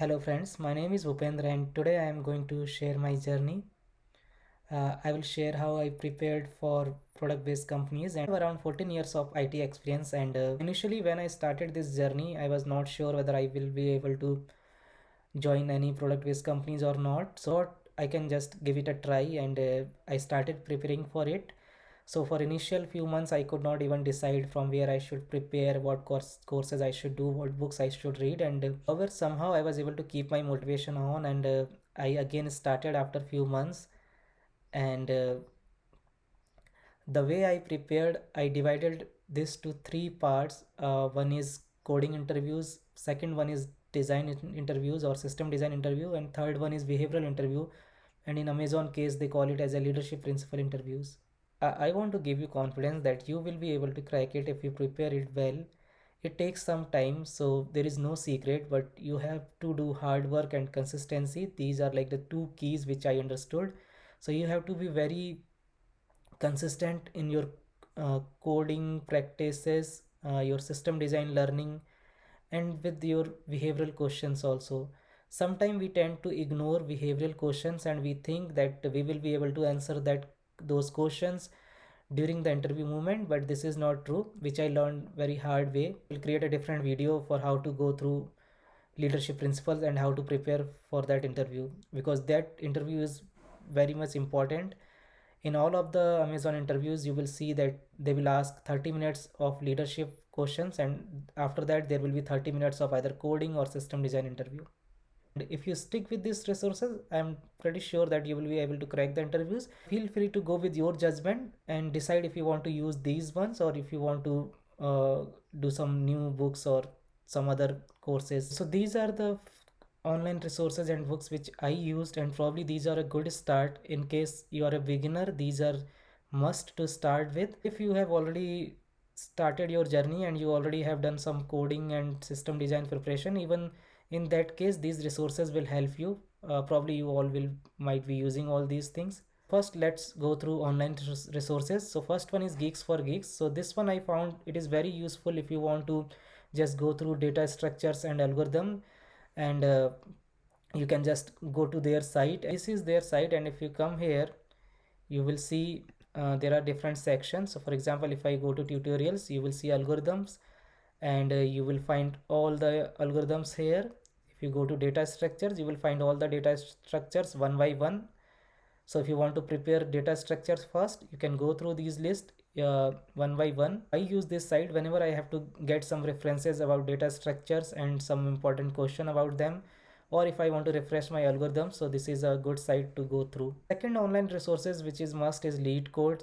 Hello friends, my name is Bhupendra and today I am going to share my journey. I will share how I prepared for product-based companies and around 14 years of IT experience, and initially when I started this journey I was not sure whether I will be able to join any product-based companies or not. So I can just give it a try, and I started preparing for it. So for initial few months I could not even decide from where I should prepare, what courses I should do, what books I should read, and however somehow I was able to keep my motivation on, and I again started after few months. And the way I prepared, I divided this to three parts. One is coding interviews, second one is interviews or system design interview, and third one is behavioral interview, and in Amazon case they call it as a leadership principal interviews. I want to give you confidence that you will be able to crack it if you prepare it well. It takes some time, so there is no secret, but you have to do hard work and consistency. These are like the two keys which I understood. So you have to be very consistent in your coding practices, your system design learning, and with your behavioral questions also. Sometimes we tend to ignore behavioral questions and we think that we will be able to answer that those questions during the interview moment, but this is not true, which I learned very hard way. We'll create a different video for how to go through leadership principles and how to prepare for that interview, because that interview is very much important. In all of the Amazon interviews you will see that they will ask 30 minutes of leadership questions, and after that there will be 30 minutes of either coding or system design interview. And if you stick with these resources, I'm pretty sure that you will be able to crack the interviews. Feel free to go with your judgment and decide if you want to use these ones or if you want to do some new books or some other courses. So these are the online resources and books which I used, and probably these are a good start. In case you are a beginner, these are must to start with. If you have already started your journey and you already have done some coding and system design preparation, even in that case these resources will help you. Probably you all will might be using all these things. First let's go through online resources. So first one is GeeksForGeeks. So this one I found it is very useful if you want to just go through data structures and algorithm, and you can just go to their site. This is their site, and if you come here you will see there are different sections. So for example, if I go to tutorials, you will see algorithms, and you will find all the algorithms here. If you go to data structures, you will find all the data structures one by one. So if you want to prepare data structures first, you can go through these lists one by one. I use this site whenever I have to get some references about data structures and some important question about them, or if I want to refresh my algorithm. So this is a good site to go through. Second online resources which is must is Leetcode.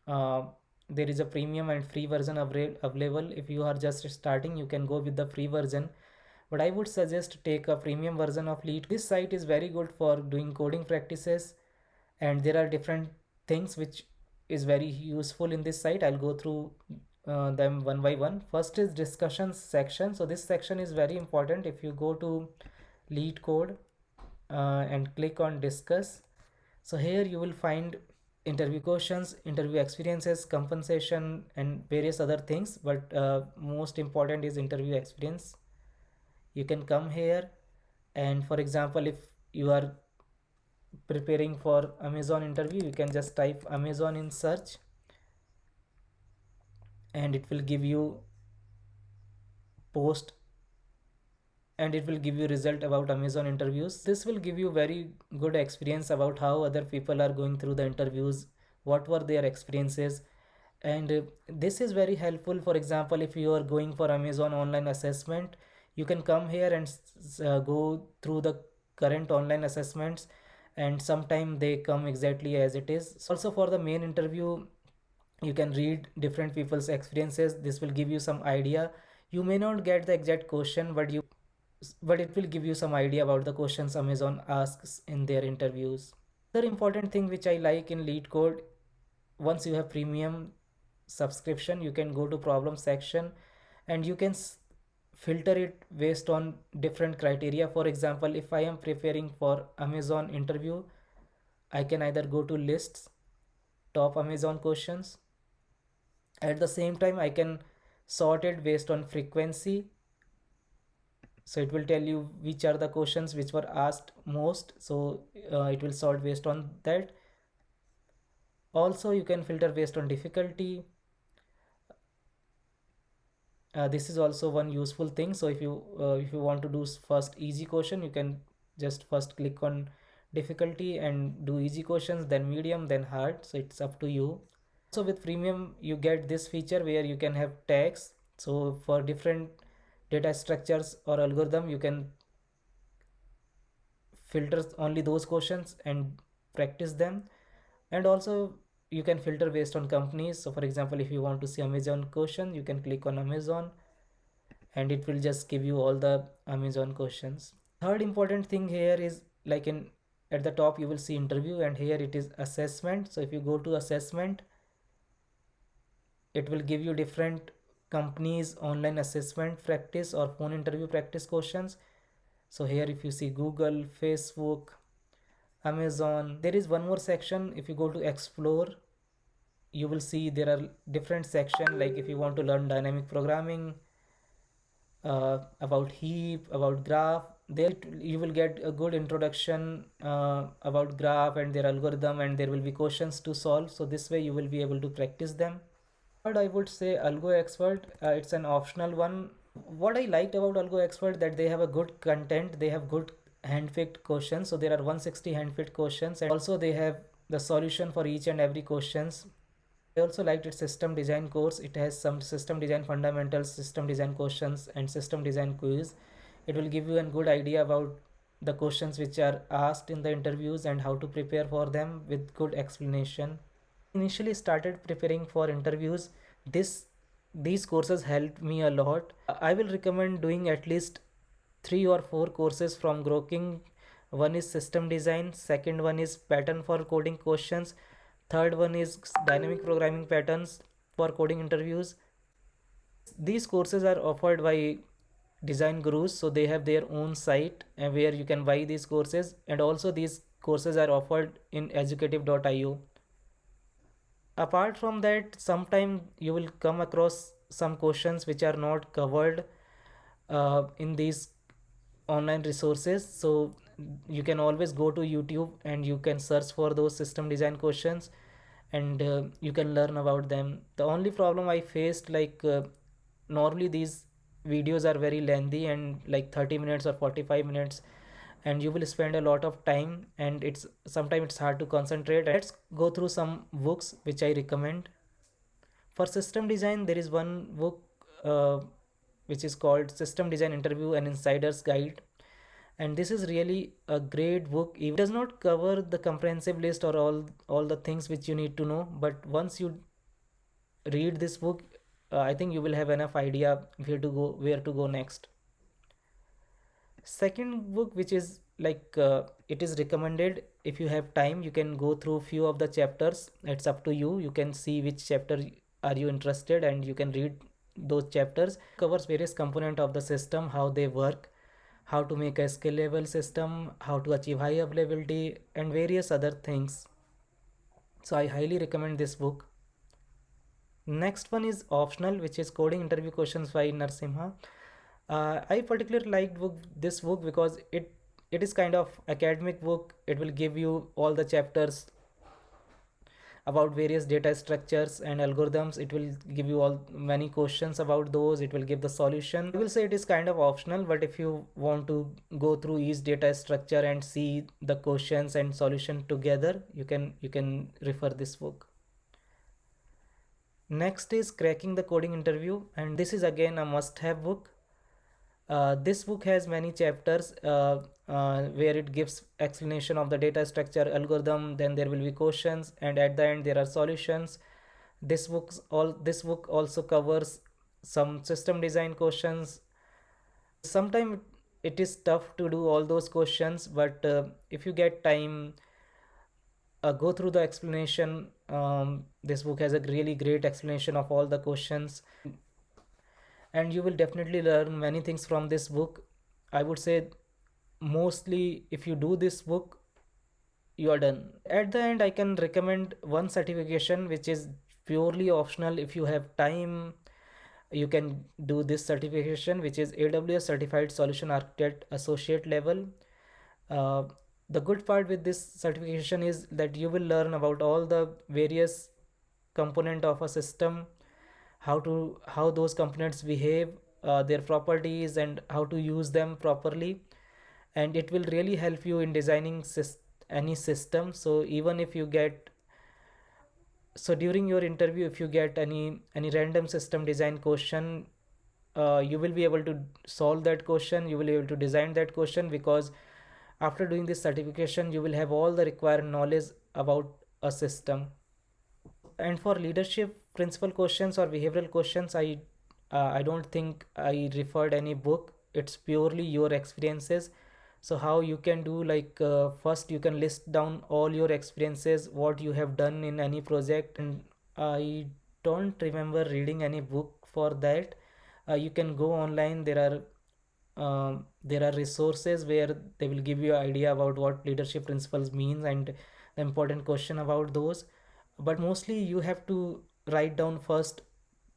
There is a premium and free version available. If you are just starting, you can go with the free version, but I would suggest take a premium version of Lead. This site is very good for doing coding practices, and there are different things which is very useful in this site. I'll go through them one by one. First is discussions section. So this section is very important. If you go to Leetcode and click on discuss, so here you will find interview questions, interview experiences, compensation, and various other things, but most important is interview experience. You can come here, and for example, if you are preparing for Amazon interview, you can just type Amazon in search, and it will give you post, and it will give you result about Amazon interviews. This will give you very good experience about how other people are going through the interviews, what were their experiences, and this is very helpful. For example, if you are going for Amazon online assessment, you can come here and go through the current online assessments, and sometime they come exactly as it is. Also for the main interview, you can read different people's experiences. This will give you some idea. You may not get the exact question, but it will give you some idea about the questions Amazon asks in their interviews. Another important thing which I like in Leetcode, once you have premium subscription, you can go to problem section, and you can filter it based on different criteria. For example, if I am preparing for Amazon interview, I can either go to lists, top Amazon questions. At the same time, I can sort it based on frequency, So it will tell you which are the questions which were asked most, so it will sort based on that. Also you can filter based on difficulty. This is also one useful thing. So if you want to do first easy question, you can just first click on difficulty and do easy questions, then medium, then hard. So it's up to you. So with premium you get this feature where you can have tags. So for different data structures or algorithm, you can filter only those questions and practice them. And also you can filter based on companies. So for example, if you want to see Amazon question, you can click on Amazon and it will just give you all the Amazon questions. Third important thing here is, like in at the top you will see interview, and here it is assessment. So if you go to assessment, it will give you different companies online assessment practice or phone interview practice questions. So here if you see Google, Facebook, Amazon, there is one more section. If you go to explore, you will see there are different section, like if you want to learn dynamic programming, about heap, about graph, there you will get a good introduction about graph and their algorithm, and there will be questions to solve. So this way you will be able to practice them. Third, I would say Algoexpert. It's an optional one. What I liked about Algoexpert, that they have a good content, they have good hand-picked questions. So there are 160 hand-picked questions, and also they have the solution for each and every questions. I also liked its system design course. It has some system design fundamentals, system design questions, and system design quiz. It will give you a good idea about the questions which are asked in the interviews and how to prepare for them with good explanation. Initially started preparing for interviews, these courses helped me a lot. I will recommend doing at least 3 or 4 courses from Grokking. One is system design, second one is pattern for coding questions, third one is dynamic programming patterns for coding interviews. These courses are offered by Design Gurus, so they have their own site where you can buy these courses, and also these courses are offered in educative.io. Apart from that, sometime you will come across some questions which are not covered in these online resources. So you can always go to YouTube and you can search for those system design questions, and you can learn about them. The only problem I faced, like normally these videos are very lengthy and like 30 minutes or 45 minutes, and you will spend a lot of time, and it's sometimes it's hard to concentrate. Let's go through some books which I recommend. For system design, there is one book which is called System Design Interview: An Insider's Guide, and this is really a great book. It does not cover the comprehensive list or all the things which you need to know, but once you read this book, I think you will have enough idea where to go next. Second book, which is like it is recommended, if you have time you can go through few of the chapters. It's up to you. You can see which chapter are you interested, and you can read those chapters. It covers various components of the system, how they work, how to make a scalable system, how to achieve high availability, and various other things. So I highly recommend this book. Next one is optional, which is Coding Interview Questions by Narasimha. I particularly liked this book because it is kind of academic book. It will give you all the chapters about various data structures and algorithms. It will give you all many questions about those. It will give the solution. I will say it is kind of optional, but if you want to go through each data structure and see the questions and solution together, you can refer this book. Next is Cracking the Coding Interview, and this is again a must-have book. This book has many chapters where it gives explanation of the data structure, algorithm, then there will be questions, and at the end there are solutions. This book also covers some system design questions. Sometimes it is tough to do all those questions, but if you get time, go through the explanation. This book has a really great explanation of all the questions, and you will definitely learn many things from this book. I would say mostly if you do this book, you are done. At the end, I can recommend one certification which is purely optional. If you have time, you can do this certification, which is AWS Certified Solution Architect Associate level. uh, the good part with this certification is that you will learn about all the various component of a system, how those components behave, their properties, and how to use them properly. And it will really help you in designing any system. So even if you get, so during your interview, if you get any random system design question, you will be able to solve that question, you will be able to design that question, because after doing this certification you will have all the required knowledge about a system. And for leadership principle questions or behavioral questions, I don't think I referred any book. It's purely your experiences. So how you can do, like, first you can list down all your experiences, what you have done in any project. And I don't remember reading any book for that. You can go online, there are resources where they will give you an idea about what leadership principles means and the important question about those. But mostly you have to write down first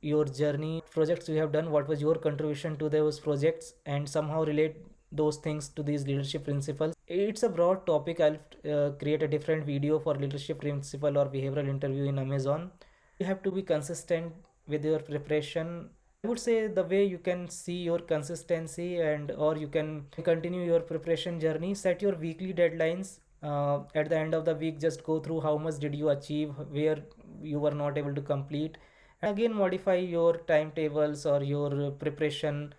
your journey, projects you have done, what was your contribution to those projects, and somehow relate those things to these leadership principles. It's a broad topic. I'll create a different video for leadership principle or behavioral interview in Amazon. You have to be consistent with your preparation. I would say the way you can see your consistency, and or you can continue your preparation journey, set your weekly deadlines. At the end of the week, just go through how much did you achieve, where you were not able to complete, and again modify your timetables or your preparation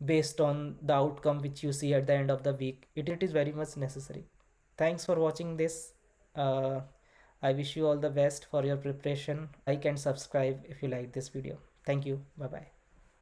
based on the outcome which you see at the end of the week. It is very much necessary. Thanks for watching this. uh, I wish you all the best for your preparation. Like and subscribe if you like this video. Thank you. Bye bye.